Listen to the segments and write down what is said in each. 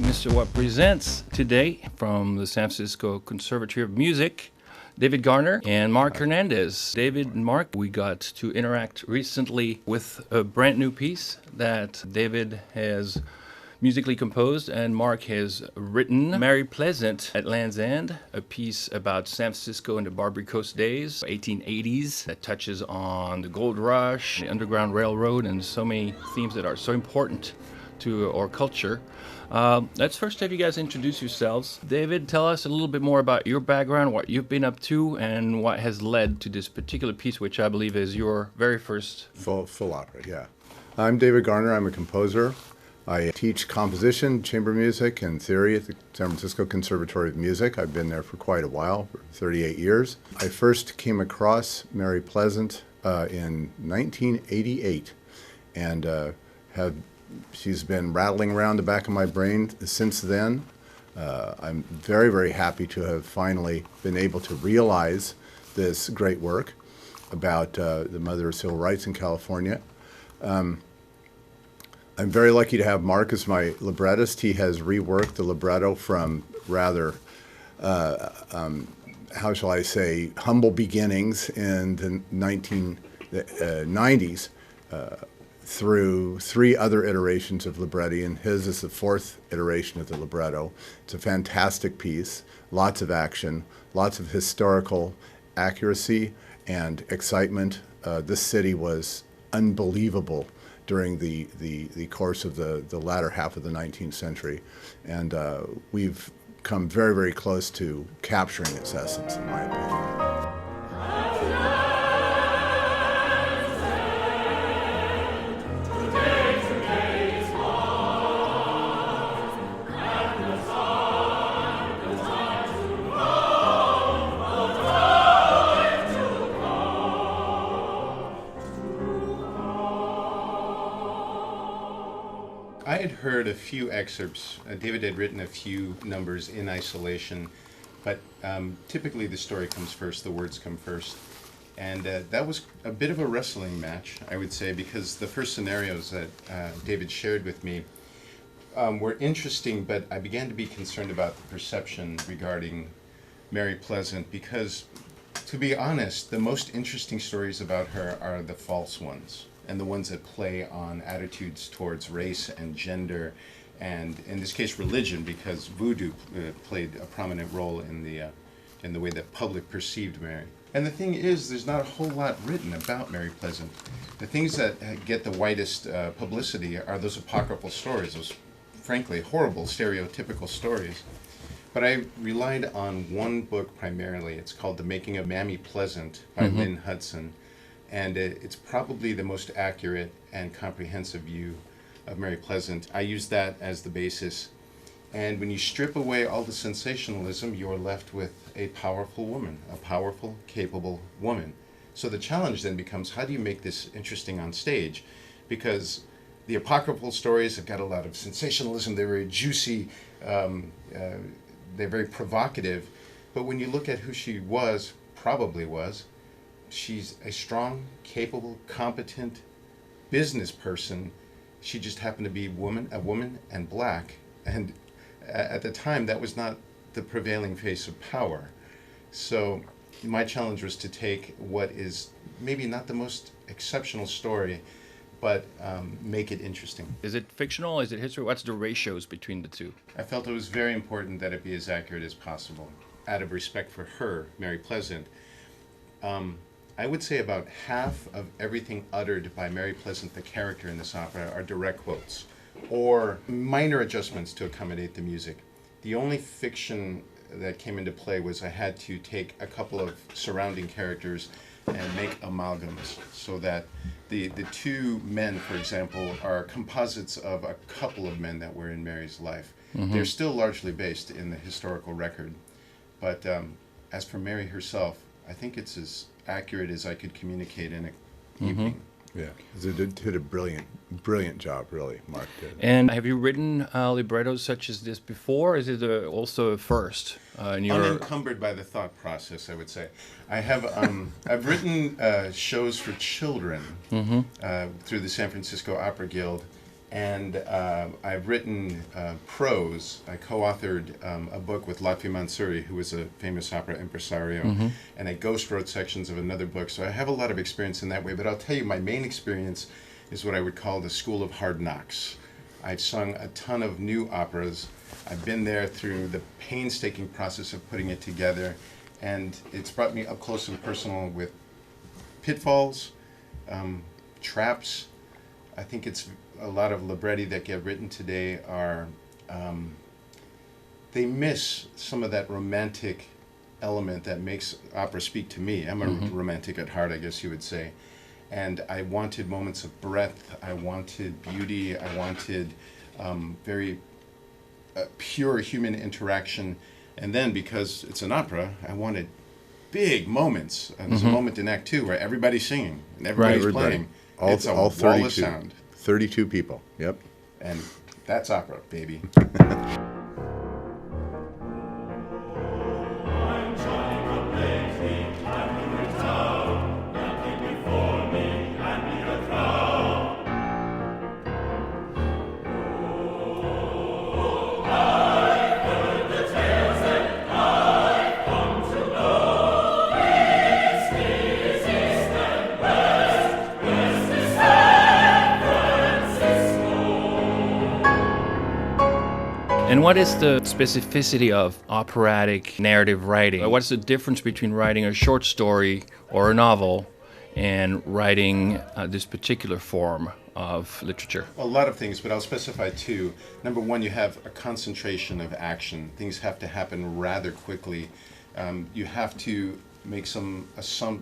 Mr. What presents today from the San Francisco Conservatory of Music, David Garner and Mark Hernandez. David and Mark, we got to interact recently with a brand new piece that David has musically composed and Mark has written. Mary Pleasant at Land's End, a piece about San Francisco in the Barbary Coast days, 1880s, that touches on the gold rush, the Underground Railroad, and so many themes that are so important to our culture. Let's first have you guys introduce yourselves. David, tell us a little bit more about your background, what you've been up to, and what has led to this particular piece, which I believe is your very first. Full opera, yeah. I'm David Garner. I'm a composer. I teach composition, chamber music, and theory at the San Francisco Conservatory of Music. I've been there for quite a while, for 38 years. I first came across Mary Pleasant in 1988, and she's been rattling around the back of my brain since then. I'm very, very happy to have finally been able to realize this great work about the mother of civil rights in California. I'm very lucky to have Mark as my librettist. He has reworked the libretto from rather, how shall I say, humble beginnings in the 1990s through three other iterations of libretti, and his is the fourth iteration of the libretto. It's a fantastic piece, lots of action, lots of historical accuracy and excitement. This city was unbelievable during the course of the latter half of the 19th century. And we've come very, very close to capturing its essence, in my opinion. I had heard a few excerpts. David had written a few numbers in isolation, but typically the story comes first, the words come first. And that was a bit of a wrestling match, I would say, because the first scenarios that David shared with me were interesting, but I began to be concerned about the perception regarding Mary Pleasant, because, to be honest, the most interesting stories about her are the false ones, and the ones that play on attitudes towards race and gender, and in this case religion, because Voodoo played a prominent role in the way that public perceived Mary. And the thing is, there's not a whole lot written about Mary Pleasant. The things that get the widest publicity are those apocryphal stories, those frankly horrible stereotypical stories. But I relied on one book primarily. It's called The Making of Mammy Pleasant by Lynn Hudson. And it's probably the most accurate and comprehensive view of Mary Pleasant. I use that as the basis. And when you strip away all the sensationalism, you're left with a powerful woman, a powerful, capable woman. So the challenge then becomes, how do you make this interesting on stage? Because the apocryphal stories have got a lot of sensationalism. They're very juicy. They're very provocative. But when you look at who she was, probably was, she's a strong, capable, competent business person. She just happened to be a woman and black. And at the time, that was not the prevailing face of power. So my challenge was to take what is maybe not the most exceptional story, but make it interesting. Is it fictional? Is it history? What's the ratios between the two? I felt it was very important that it be as accurate as possible, out of respect for her, Mary Pleasant. I would say about half of everything uttered by Mary Pleasant, the character in this opera, are direct quotes or minor adjustments to accommodate the music. The only fiction that came into play was I had to take a couple of surrounding characters and make amalgams, so that the two men, for example, are composites of a couple of men that were in Mary's life. They're still largely based in the historical record. But as for Mary herself, I think it's as accurate as I could communicate in an evening. Yeah, he did a brilliant job, really, Mark did. And have you written librettos such as this before? Is it also a first? Unencumbered by the thought process, I would say. I have I've written shows for children through the San Francisco Opera Guild, And I've written prose. I co-authored a book with Lotfi Mansouri, who was a famous opera impresario, and I ghost wrote sections of another book. So I have a lot of experience in that way. But I'll tell you, my main experience is what I would call the School of Hard Knocks. I've sung a ton of new operas. I've been there through the painstaking process of putting it together, and it's brought me up close and personal with pitfalls, traps. I think it's a lot of libretti that get written today are, they miss some of that romantic element that makes opera speak to me. I'm a romantic at heart, I guess you would say. And I wanted moments of breadth, I wanted beauty, I wanted very pure human interaction. And then because it's an opera, I wanted big moments. And there's a moment in Act 2 where everybody's singing and everybody's playing. It's a all wall of sound. 32 people, yep. And that's opera, baby. And what is the specificity of operatic narrative writing? What's the difference between writing a short story or a novel and writing this particular form of literature? A lot of things, but I'll specify two. Number one, you have a concentration of action. Things have to happen rather quickly. You have to make some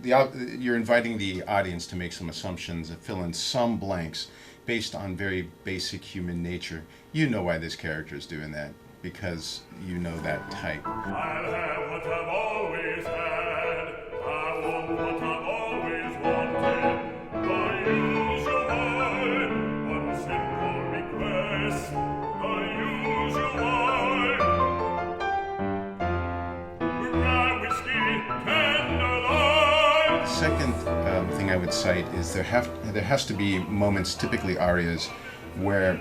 you're inviting the audience to make some assumptions and fill in some blanks based on very basic human nature. You know why this character is doing that, because you know that type. I'll have what I've always had. I want what I've always wanted. The usual, one simple request. The usual. Rye whiskey, tenderloin. Second thing I would cite is there has to be moments, typically arias, where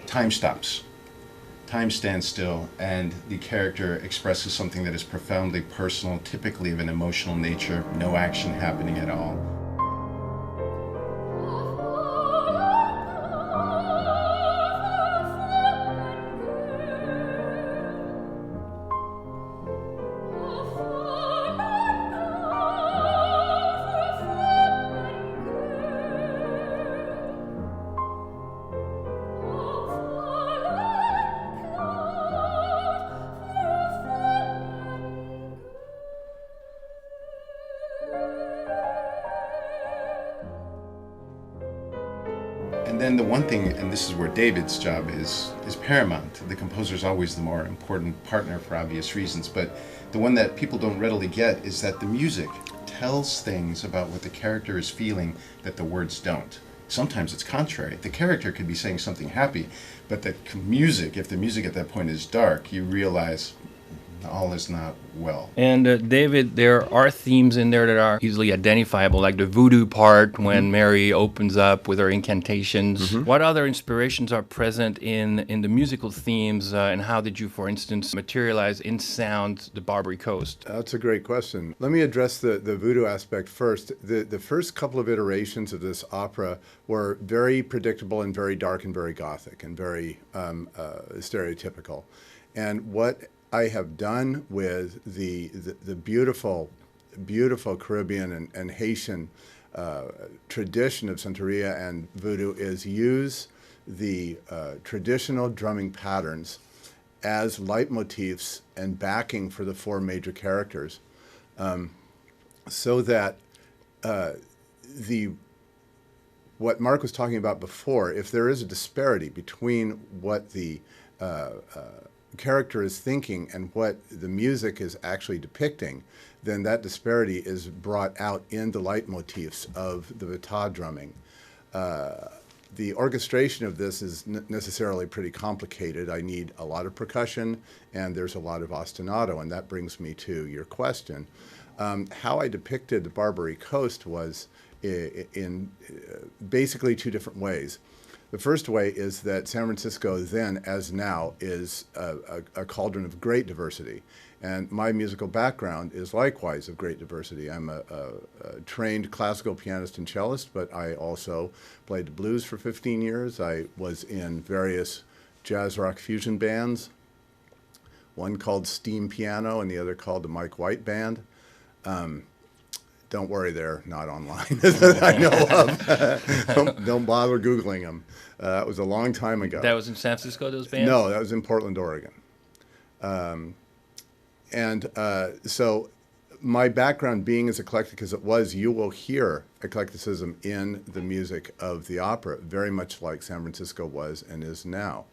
time stops. Time stands still, and the character expresses something that is profoundly personal, typically of an emotional nature, no action happening at all. And then the one thing, and this is where David's job is paramount. The composer is always the more important partner for obvious reasons, but the one that people don't readily get is that the music tells things about what the character is feeling that the words don't. Sometimes it's contrary. The character could be saying something happy, but the music, if the music at that point is dark, you realize all is not well. And David, there are themes in there that are easily identifiable, like the Voodoo part when Mary opens up with her incantations. What other inspirations are present in the musical themes, and how did you, for instance, materialize in sound the Barbary Coast? That's a great question. Let me address the Voodoo aspect first. The first couple of iterations of this opera were very predictable and very dark and very Gothic and very stereotypical. And what I have done with the beautiful Caribbean and Haitian tradition of Santeria and Voodoo is use the traditional drumming patterns as leitmotifs and backing for the four major characters, so that what Mark was talking about before, if there is a disparity between what the character is thinking and what the music is actually depicting, then that disparity is brought out in the leitmotifs of the vita drumming. The orchestration of this is necessarily pretty complicated. I need a lot of percussion, and there's a lot of ostinato, and that brings me to your question. How I depicted the Barbary Coast was in basically two different ways. The first way is that San Francisco then, as now, is a cauldron of great diversity. And my musical background is likewise of great diversity. I'm a trained classical pianist and cellist, but I also played the blues for 15 years. I was in various jazz rock fusion bands, one called Steam Piano and the other called the Mike White Band. Don't worry, they're not online that I know of. Don't bother Googling them. It was a long time ago. That was in San Francisco, those bands? No, that was in Portland, Oregon. So my background being as eclectic as it was, you will hear eclecticism in the music of the opera, very much like San Francisco was and is now.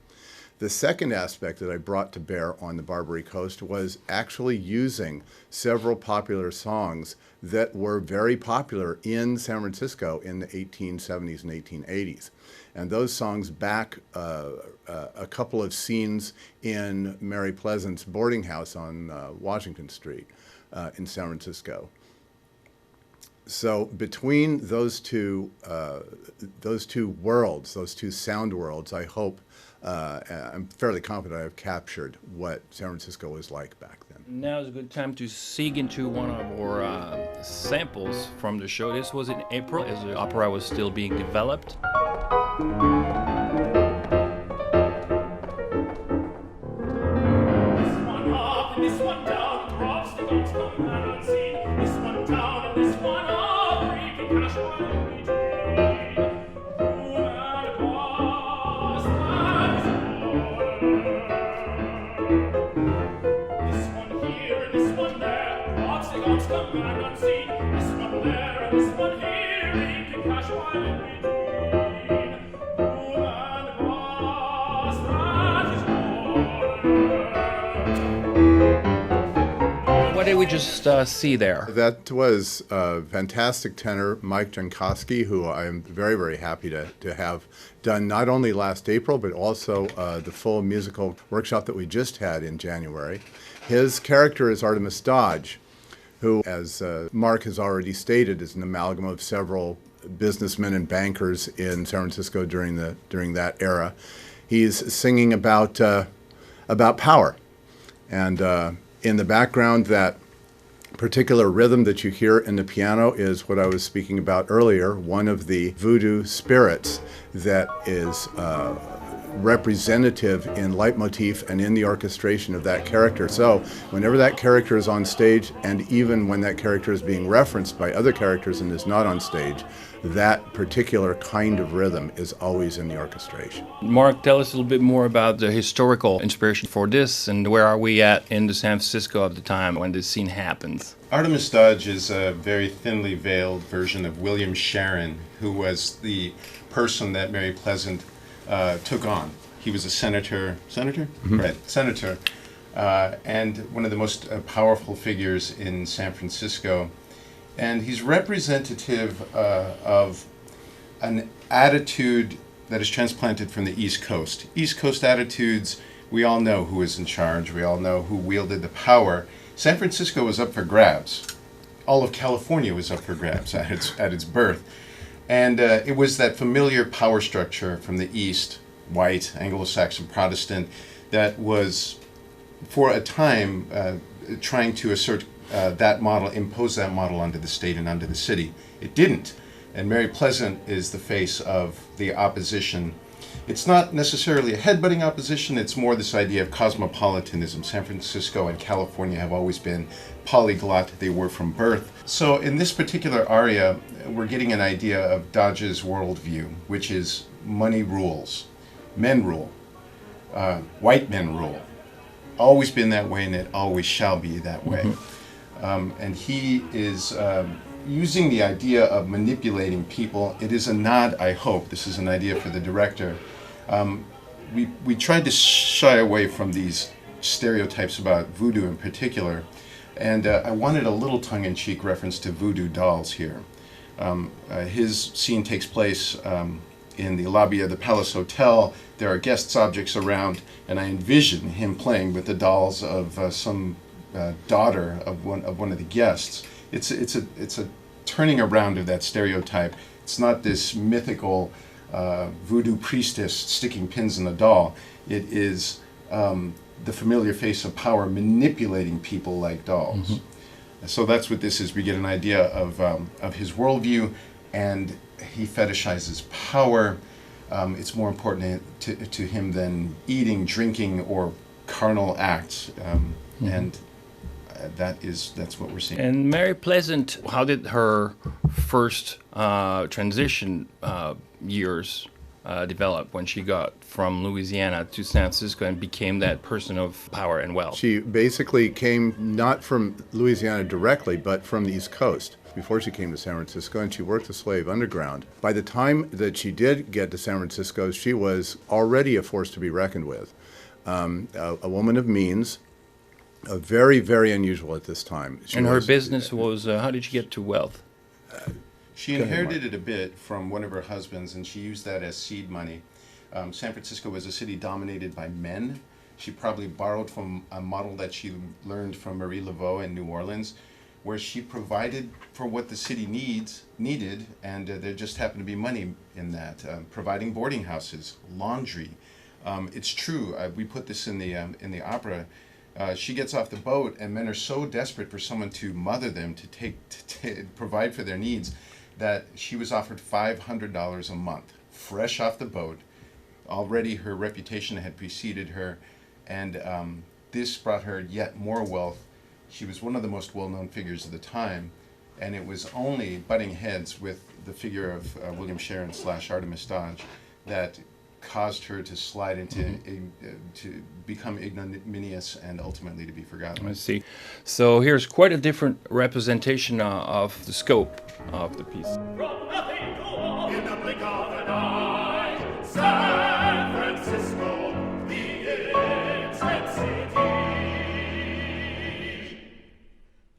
The second aspect that I brought to bear on the Barbary Coast was actually using several popular songs that were very popular in San Francisco in the 1870s and 1880s. And those songs back a couple of scenes in Mary Pleasant's boarding house on Washington Street in San Francisco. So between those two worlds, those two sound worlds, I hope, I'm fairly confident I've captured what San Francisco was like back then. Now is a good time to seek into one of our samples from the show. This was in April as the opera was still being developed. This one up and this one down, drops the guns come man unseen. This one down and this one up, reaping cash while we dream. Who had was that this one here and this one there, drops the guns come man unseen. This one there and this one here, reaping cash while we dream. What did we just see there? That was a fantastic tenor, Mike Jankowsky, who I'm very, very happy to have done not only last April, but also the full musical workshop that we just had in January. His character is Artemis Dodge, who, as Mark has already stated, is an amalgam of several businessmen and bankers in San Francisco during that era. He's singing about power, and in the background, that particular rhythm that you hear in the piano is what I was speaking about earlier, one of the voodoo spirits that is representative in leitmotif and in the orchestration of that character. So whenever that character is on stage, and even when that character is being referenced by other characters and is not on stage, that particular kind of rhythm is always in the orchestration. Mark, tell us a little bit more about the historical inspiration for this, and where are we at in the San Francisco of the time when this scene happens? Artemis Dodge is a very thinly veiled version of William Sharon, who was the person that Mary Pleasant took on. He was a senator? Mm-hmm. Right, senator, and one of the most powerful figures in San Francisco. And he's representative of an attitude that is transplanted from the East Coast. East Coast attitudes, we all know who is in charge. We all know who wielded the power. San Francisco was up for grabs. All of California was up for grabs at its birth. And it was that familiar power structure from the East, white, Anglo-Saxon Protestant, that was, for a time, trying to assert that model, impose that model onto the state and onto the city. It didn't. And Mary Pleasant is the face of the opposition. It's not necessarily a headbutting opposition, it's more this idea of cosmopolitanism. San Francisco and California have always been polyglot, they were from birth. So in this particular aria, we're getting an idea of Dodge's worldview, which is money rules, men rule, white men rule. Always been that way and it always shall be that way. Mm-hmm. And he is using the idea of manipulating people. It is a nod, I hope, this is an idea for the director. We tried to shy away from these stereotypes about voodoo in particular, and I wanted a little tongue-in-cheek reference to voodoo dolls here. His scene takes place in the lobby of the Palace Hotel. There are guests' objects around, and I envision him playing with the dolls of some daughter of one of the guests. It's a turning around of that stereotype. It's not this mythical voodoo priestess sticking pins in a doll. It is the familiar face of power manipulating people like dolls. Mm-hmm. So that's what this is. We get an idea of his worldview, and he fetishizes power. It's more important to him than eating, drinking, or carnal acts. And that's what we're seeing. And Mary Pleasant, how did her first transition years develop when she got from Louisiana to San Francisco and became that person of power and wealth? She basically came not from Louisiana directly, but from the East Coast before she came to San Francisco, and she worked the slave underground. By the time that she did get to San Francisco, she was already a force to be reckoned with. A woman of means, very, very unusual at this time. Her business was, how did she get to wealth? She inherited it a bit from one of her husbands, and she used that as seed money. San Francisco was a city dominated by men. She probably borrowed from a model that she learned from Marie Laveau in New Orleans, where she provided for what the city needed, and there just happened to be money in that. Providing boarding houses, laundry. It's true. We put this in the opera. She gets off the boat, and men are so desperate for someone to mother them, to provide for their needs, that she was offered $500 a month, fresh off the boat. Already her reputation had preceded her, and this brought her yet more wealth. She was one of the most well-known figures of the time, and it was only butting heads with the figure of William Sharon / Artemis Dodge that caused her to slide into to become ignominious and ultimately to be forgotten. I see. So here's quite a different representation of the scope of the piece. From nothing to all in the blink of an eye, San Francisco, the ancient city.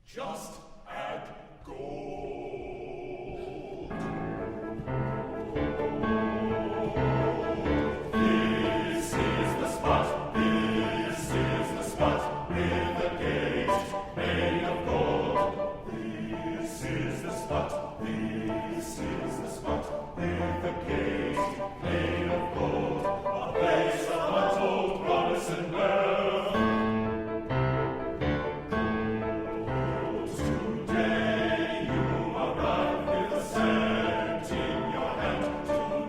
Just add gold. This is the spot, this is the spot, with the gate made of gold. This is the spot, this is the spot, with the gate made of gold. A place of untold promise and wealth. Today you arrive with a cent in your hand.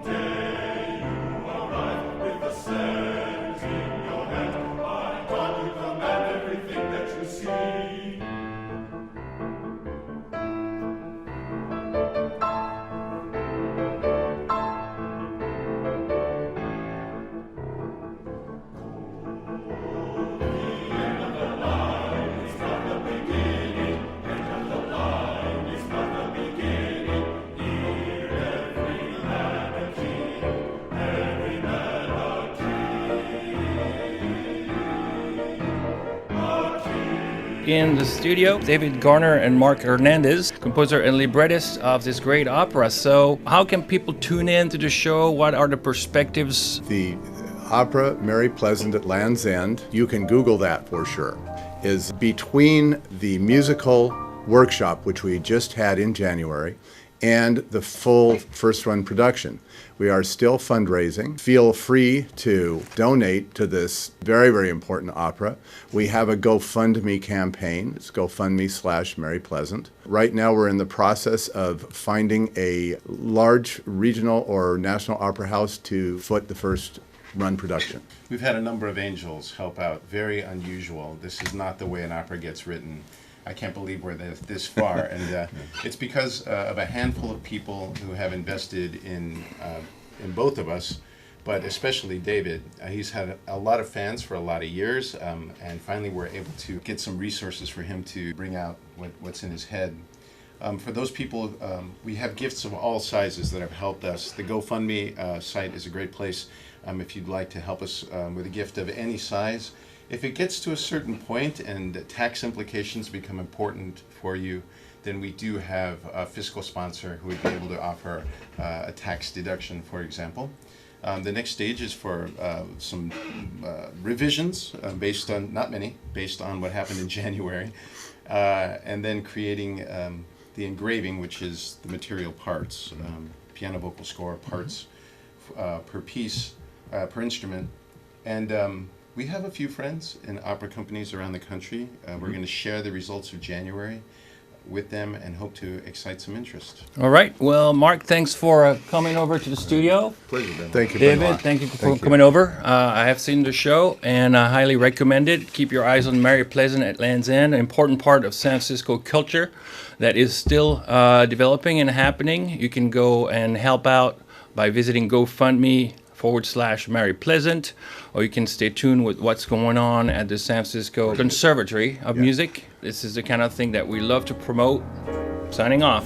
Today you arrive with a cent in your hand. By God, you command everything that you see. In the studio, David Garner and Mark Hernandez, composer and librettist of this great opera. So how can people tune in to the show? What are the perspectives? The opera Mary Pleasant at Land's End, you can Google that for sure, is between the musical workshop, which we just had in January, and the full first-run production. We are still fundraising. Feel free to donate to this very, very important opera. We have a GoFundMe campaign. It's GoFundMe/Mary Pleasant. Right now we're in the process of finding a large regional or national opera house to foot the first run production. We've had a number of angels help out. Very unusual. This is not the way an opera gets written. I can't believe we're this far, and it's because of a handful of people who have invested in both of us, but especially David. He's had a lot of fans for a lot of years, and finally we're able to get some resources for him to bring out what's in his head. For those people, we have gifts of all sizes that have helped us. The GoFundMe site is a great place if you'd like to help us with a gift of any size. If it gets to a certain point and tax implications become important for you, then we do have a fiscal sponsor who would be able to offer a tax deduction, for example. The next stage is for some revisions based on, not many, based on what happened in January, and then creating the engraving, which is the material parts, piano vocal score parts, per piece, per instrument. And we have a few friends in opera companies around the country. We're going to share the results of January with them and hope to excite some interest. All right. Well, Mark, thanks for coming over to the studio. Pleasure, Ben. Thank you, Benoit. David, thank you for coming over. I have seen the show and I highly recommend it. Keep your eyes on Mary Pleasant at Land's End, an important part of San Francisco culture that is still developing and happening. You can go and help out by visiting GoFundMe/Mary Pleasant, or you can stay tuned with what's going on at the San Francisco Conservatory of Music. This is the kind of thing that we love to promote. Signing off.